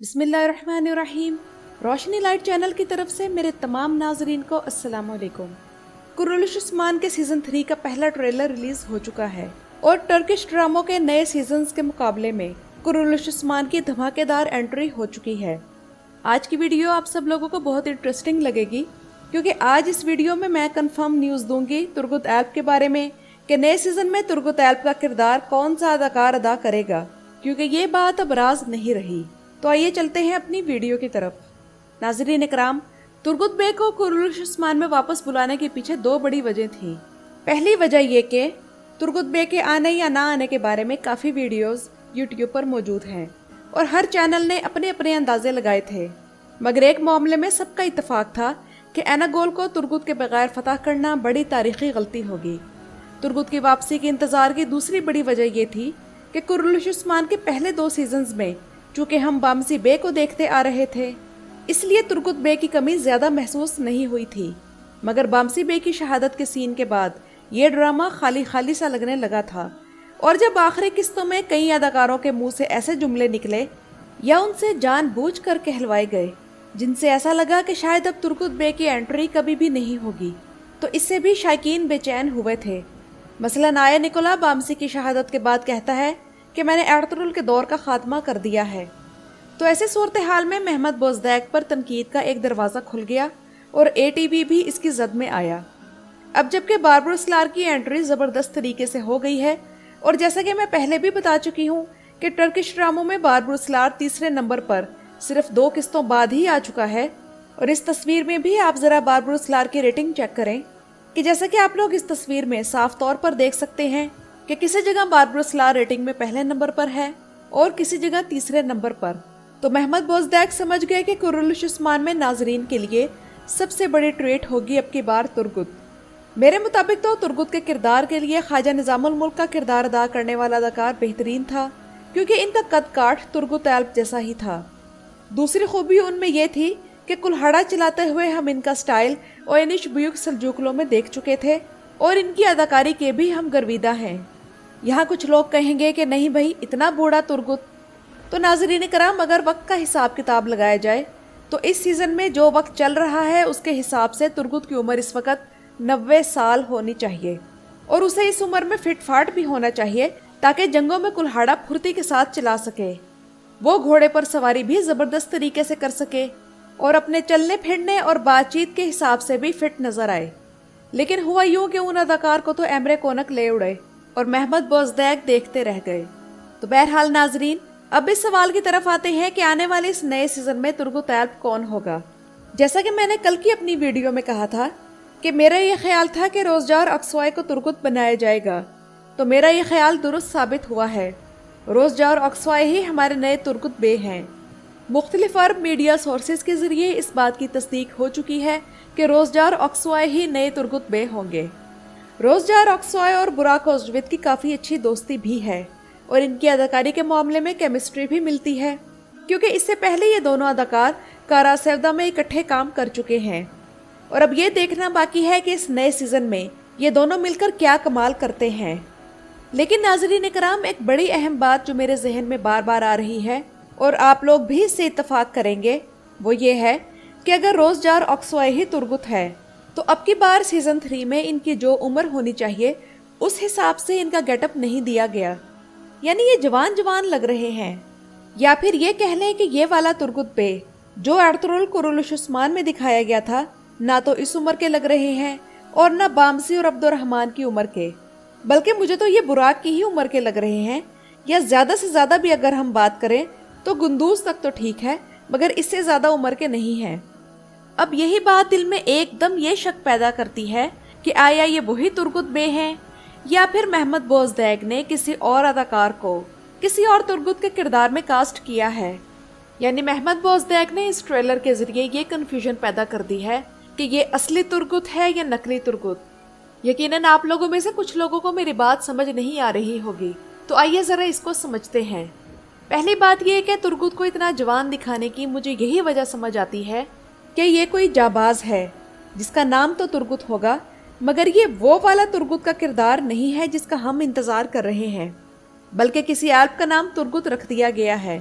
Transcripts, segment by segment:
बिस्मिल्लाहिर्रहमानिर्रहीम। रोशनी light channel की तरफ से मेरे तमाम नाजरीन को अस्सलाम वालेकुम। कुर्रुलुश उस्मान के सीज़न 3 का पहला ट्रेलर रिलीज हो चुका है और टर्किश ड्रामों के नए सीजन्स के मुकाबले में कुर्रुलुश उस्मान की धमाकेदार एंट्री हो चुकी है। आज की वीडियो आप सब लोगों को बहुत इंटरेस्टिंग लगेगी क्योंकि आज इस वीडियो में मैं कंफर्म न्यूज़ दूंगी तुर्गुत एल्प के बारे में कि नए सीजन में तुर्गुत एल्प का किरदार कौन सा अदाकार अदा करेगा, क्योंकि ये बात अब राज नहीं रही। तो आइए चलते हैं अपनी वीडियो की तरफ। नाज़रीन इकराम, तुर्गुत बे को कुर्रुलुश उस्मान में वापस बुलाने के पीछे दो बड़ी वजह थी। पहली वजह ये कि तुर्गुत बे के आने या ना आने के बारे में काफ़ी वीडियोस यूट्यूब पर मौजूद हैं और हर चैनल ने अपने अपने अंदाजे लगाए थे, मगर एक मामले में सबका इत्तेफाक था कि एनागोल को तुर्गुत के बगैर फतह करना बड़ी तारीखी गलती होगी। तुर्गुत की वापसी के इंतज़ार की दूसरी बड़ी वजह ये थी कि कुर्रुलुश उस्मान के पहले दो सीजन्स में चूँकि हम बामसी बे को देखते आ रहे थे, इसलिए तुर्गुत बे की कमी ज़्यादा महसूस नहीं हुई थी। मगर बामसी बे की शहादत के सीन के बाद ये ड्रामा खाली खाली सा लगने लगा था और जब आखिरी किस्तों में कई अदाकारों के मुंह से ऐसे जुमले निकले या उनसे जानबूझकर कहलवाए गए जिनसे ऐसा लगा कि शायद अब तुर्गुत बे की एंट्री कभी भी नहीं होगी, तो इससे भी शायकीन बेचैन हुए थे। मसलन आया निकोला बामसी की शहादत के बाद कहता है कि मैंने एर्तुगरुल के दौर का खात्मा कर दिया है। तो ऐसे सूरत हाल में महमद बोज़दैक पर तनकीद का एक दरवाज़ा खुल गया और एटीवी भी इसकी जद में आया। अब जबकि बारबरोस लार की एंट्री ज़बरदस्त तरीके से हो गई है और जैसा कि मैं पहले भी बता चुकी हूँ कि टर्किश ड्रामों में बारबरोस लार तीसरे नंबर पर सिर्फ 2 किस्तों बाद ही आ चुका है। और इस तस्वीर में भी आप ज़रा बारबरोस लार की रेटिंग चेक करें कि जैसा कि आप लोग इस तस्वीर में साफ तौर पर देख सकते हैं कि किसी जगह बारबरोस लार रेटिंग में पहले नंबर पर है और किसी जगह तीसरे नंबर पर। तो महमद बोज़दैक समझ गए कि कुर्रुलुश उस्मान में नाजरीन के लिए सबसे बड़ी ट्रीट होगी अब की बार तुर्गुत। मेरे मुताबिक तो तुर्गुत के किरदार के लिए ख्वाजा निज़ामुल मुल्क का किरदार अदा करने वाला अदाकार बेहतरीन था, क्योंकि इनका कद काठ तुर्गुत एल्प जैसा ही था। दूसरी खूबी उनमें यह थी कि कुल्हाड़ा चलाते हुए हम इनका स्टाइल ओयनिश बुयुक सल्जूकलों में देख चुके थे और इनकी अदाकारी के भी हम गर्विदा हैं। यहाँ कुछ लोग कहेंगे कि नहीं भाई, इतना बूढ़ा तुर्गुत। तो नाज़रीन कराम, अगर वक्त का हिसाब किताब लगाया जाए तो इस सीज़न में जो वक्त चल रहा है उसके हिसाब से तुर्गुत की उम्र इस वक्त 90 साल होनी चाहिए और उसे इस उम्र में फिट फाट भी होना चाहिए ताकि जंगों में कुल्हाड़ा फुर्ती के साथ चला सके, वो घोड़े पर सवारी भी ज़बरदस्त तरीके से कर सके और अपने चलने फिरने और बातचीत के हिसाब से भी फिट नज़र आए। लेकिन हुआ यूँ कि उन अदाकार को तो एमरे कोनक ले उड़े और महमद बोज़दैक देखते रह गए। तो बहरहाल नाजरीन, अब इस सवाल की तरफ आते हैं कि आने वाले इस नए सीजन में तुर्गुत एल्प कौन होगा। जैसा कि मैंने कल की अपनी वीडियो में कहा था कि मेरा ये ख्याल था कि रोज़जार अक्सवाई को तुर्गुत बनाया जाएगा, तो मेरा ये ख्याल दुरुस्त साबित हुआ है। रोज़जार अक्सवाई ही हमारे नए तुर्गुत बे हैं। मुख्तलिफ अरब मीडिया सोर्सेज के ज़रिए इस बात की तस्दीक हो चुकी है कि रोज़जार अक्सवाई ही नए तुर्गुत बे होंगे। रोज़जार अक्सवाई और बुराक ओज़विद की काफ़ी अच्छी दोस्ती भी है और इनकी अदाकारी के मामले में केमिस्ट्री भी मिलती है, क्योंकि इससे पहले ये दोनों अदाकार कारा सेवदा में इकट्ठे काम कर चुके हैं। और अब ये देखना बाकी है कि इस नए सीज़न में ये दोनों मिलकर क्या कमाल करते हैं। लेकिन नाज़रीन इकराम, एक बड़ी अहम बात जो मेरे जहन में बार बार आ रही है और आप लोग भी इससे इत्तफाक करेंगे, वो ये है कि अगर रोज़जार अक्सवाई ही तुर्गुत है तो अब की बार सीज़न 3 में इनकी जो उम्र होनी चाहिए उस हिसाब से इनका गेटअप नहीं दिया गया, यानी ये जवान जवान लग रहे हैं। या फिर ये कह लें कि ये वाला तुर्गुत बे जो एर्तुगरुल कुर्रुलुश उस्मान में दिखाया गया था, ना तो इस उम्र के लग रहे हैं और ना बामसी और अब्दुर्रहमान की उम्र के, बल्कि मुझे तो ये बुराक की ही उम्र के लग रहे हैं। या ज़्यादा से ज़्यादा भी अगर हम बात करें तो गुंदूज तक तो ठीक है, मगर इससे ज़्यादा उम्र के नहीं हैं। अब यही बात दिल में एकदम ये शक पैदा करती है कि आया ये वही तुर्गुत बे हैं या फिर महमद बोज़दैक ने किसी और अदाकार को किसी और तुर्गुत के किरदार में कास्ट किया है। यानी महमद बोज़दैक ने इस ट्रेलर के ज़रिए ये कन्फ्यूजन पैदा कर दी है कि ये असली तुर्गुत है या नकली तुर्गुत। यकीनन आप लोगों में से कुछ लोगों को मेरी बात समझ नहीं आ रही होगी, तो आइए ज़रा इसको समझते हैं। पहली बात यह कि तुर्गुत को इतना जवान दिखाने की मुझे यही वजह समझ आती है कि ये कोई जाबाज है जिसका नाम तो तुर्गुत होगा, मगर ये वो वाला तुर्गुत का किरदार नहीं है जिसका हम इंतज़ार कर रहे हैं, बल्कि किसी एल्प का नाम तुर्गुत रख दिया गया है।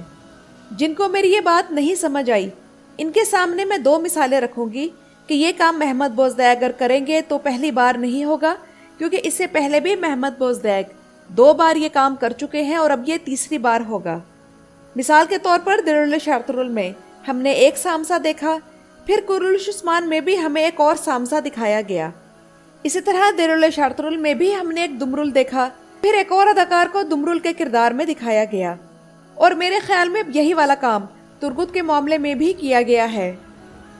जिनको मेरी ये बात नहीं समझ आई, इनके सामने मैं 2 मिसालें रखूंगी कि ये काम महमद बोज़दैक अगर करेंगे तो पहली बार नहीं होगा, क्योंकि इससे पहले भी महमद बोज़दैक 2 बार ये काम कर चुके हैं और अब ये तीसरी बार होगा। मिसाल के तौर पर दिरुल शार्तरुल में हमने एक सामसा देखा, फिर कुरुलुश उस्मान में भी हमें एक और सामसा दिखाया गया। इसी तरह दिरुल शार्तरुल में भी हमने एक दुमरुल देखा, फिर एक और अदाकार को दुमरुल के किरदार में दिखाया गया, और मेरे ख्याल में यही वाला काम तुर्गुत के मामले में भी किया गया है।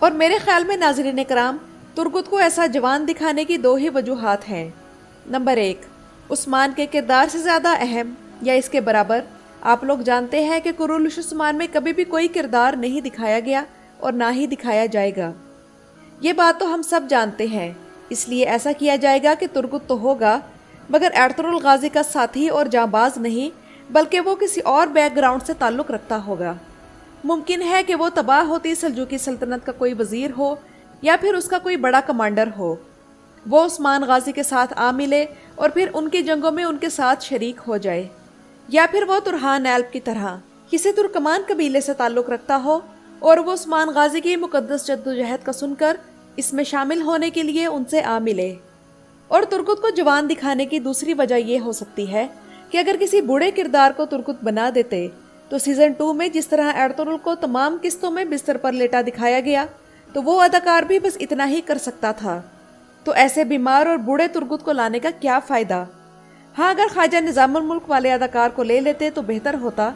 और मेरे ख्याल में नाज़रीन कराम, तुर्गुत को ऐसा जवान दिखाने की 2 ही वजूहात हैं। नंबर 1, उस्मान के किरदार से ज़्यादा अहम या इसके बराबर आप लोग जानते हैं कि कुरुलुश उस्मान में कभी भी कोई किरदार नहीं दिखाया गया और ना ही दिखाया जाएगा। ये बात तो हम सब जानते हैं, इसलिए ऐसा किया जाएगा कि तुर्गुत तो होगा, मगर एर्तुगरुल गाजी का साथी और जांबाज नहीं, बल्कि वो किसी और बैकग्राउंड से ताल्लुक़ रखता होगा। मुमकिन है कि वो तबाह होती सल्जूकी सल्तनत का कोई वज़ीर हो या फिर उसका कोई बड़ा कमांडर हो। वो उस्मान गाजी के साथ आ मिले और फिर उनकी जंगों में उनके साथ शरीक हो जाए, या फिर वो तुरहान एल्ब की तरह किसी तुर्कमान कबीले से ताल्लुक़ रखता हो और वो उस्मान गाजी की मुकद्दस जद्दोजहद का सुनकर इसमें शामिल होने के लिए उनसे आ मिले। और तुर्गुत को जवान दिखाने की दूसरी वजह ये हो सकती है कि अगर किसी बूढ़े किरदार को तुर्गुत बना देते तो सीज़न 2 में जिस तरह एर्तुगरुल को तमाम किस्तों में बिस्तर पर लेटा दिखाया गया, तो वो अदाकार भी बस इतना ही कर सकता था। तो ऐसे बीमार और बूढ़े तुर्गुत को लाने का क्या फ़ायदा? हाँ, अगर ख्वाजा निज़ामुल मुल्क वाले अदाकार को ले लेते तो बेहतर होता,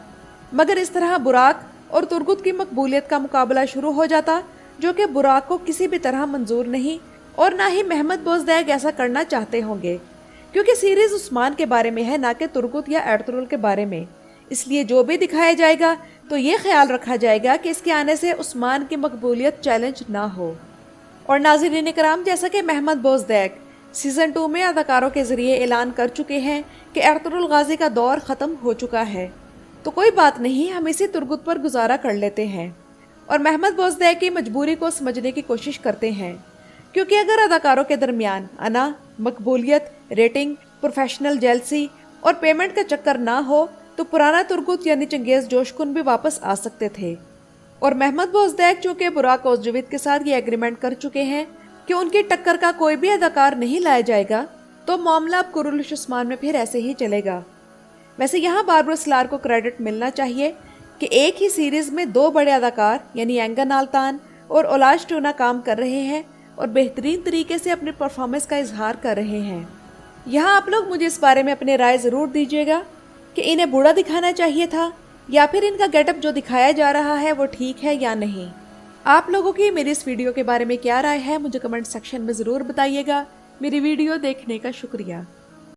मगर इस तरह बुराक और तुर्गुत की मकबूलियत का मुकाबला शुरू हो जाता, जो कि बुराक को किसी भी तरह मंजूर नहीं और ना ही महमद बोज़दैक ऐसा करना चाहते होंगे, क्योंकि सीरीज़ उस्मान के बारे में है, ना कि तुर्गुत या एर्तुगरुल के बारे में। इसलिए जो भी दिखाया जाएगा तो ये ख्याल रखा जाएगा कि इसके आने से उस्मान की मकबूलियत चैलेंज ना हो। और नाज़रीन कराम, जैसा कि महमद बोज़दैक सीज़न 2 में अदाकारों के ज़रिए ऐलान कर चुके हैं कि एर्तुगरुल गाजी का दौर ख़त्म हो चुका है, तो कोई बात नहीं, हम इसी तुर्गुत पर गुजारा कर लेते हैं और महमद बोज़दैक की मजबूरी को समझने की कोशिश करते हैं। क्योंकि अगर अदाकारों के दरमियान अना, मकबूलियत, रेटिंग, प्रोफेशनल जेलसी और पेमेंट का चक्कर ना हो तो पुराना तुर्गुत यानी चंगेज़ जोशकुन भी वापस आ सकते थे। और महमद बोज़दैक चूँकि बुराक ओज़जुविद के साथ ये एग्रीमेंट कर चुके हैं कि उनकी टक्कर का कोई भी अदाकार नहीं लाया जाएगा, तो मामला अब कुरुलुश उस्मान में फिर ऐसे ही चलेगा। वैसे यहाँ बारबरा लार को क्रेडिट मिलना चाहिए कि एक ही सीरीज़ में 2 बड़े अदाकार यानी एंगन आल्तान और ओलाज टूना काम कर रहे हैं और बेहतरीन तरीके से अपनी परफॉर्मेंस का इजहार कर रहे हैं। यहाँ आप लोग मुझे इस बारे में अपनी राय ज़रूर दीजिएगा कि इन्हें बूढ़ा दिखाना चाहिए था या फिर इनका गेटअप जो दिखाया जा रहा है वो ठीक है या नहीं। आप लोगों की मेरी इस वीडियो के बारे में क्या राय है, मुझे कमेंट सेक्शन में ज़रूर बताइएगा। मेरी वीडियो देखने का शुक्रिया।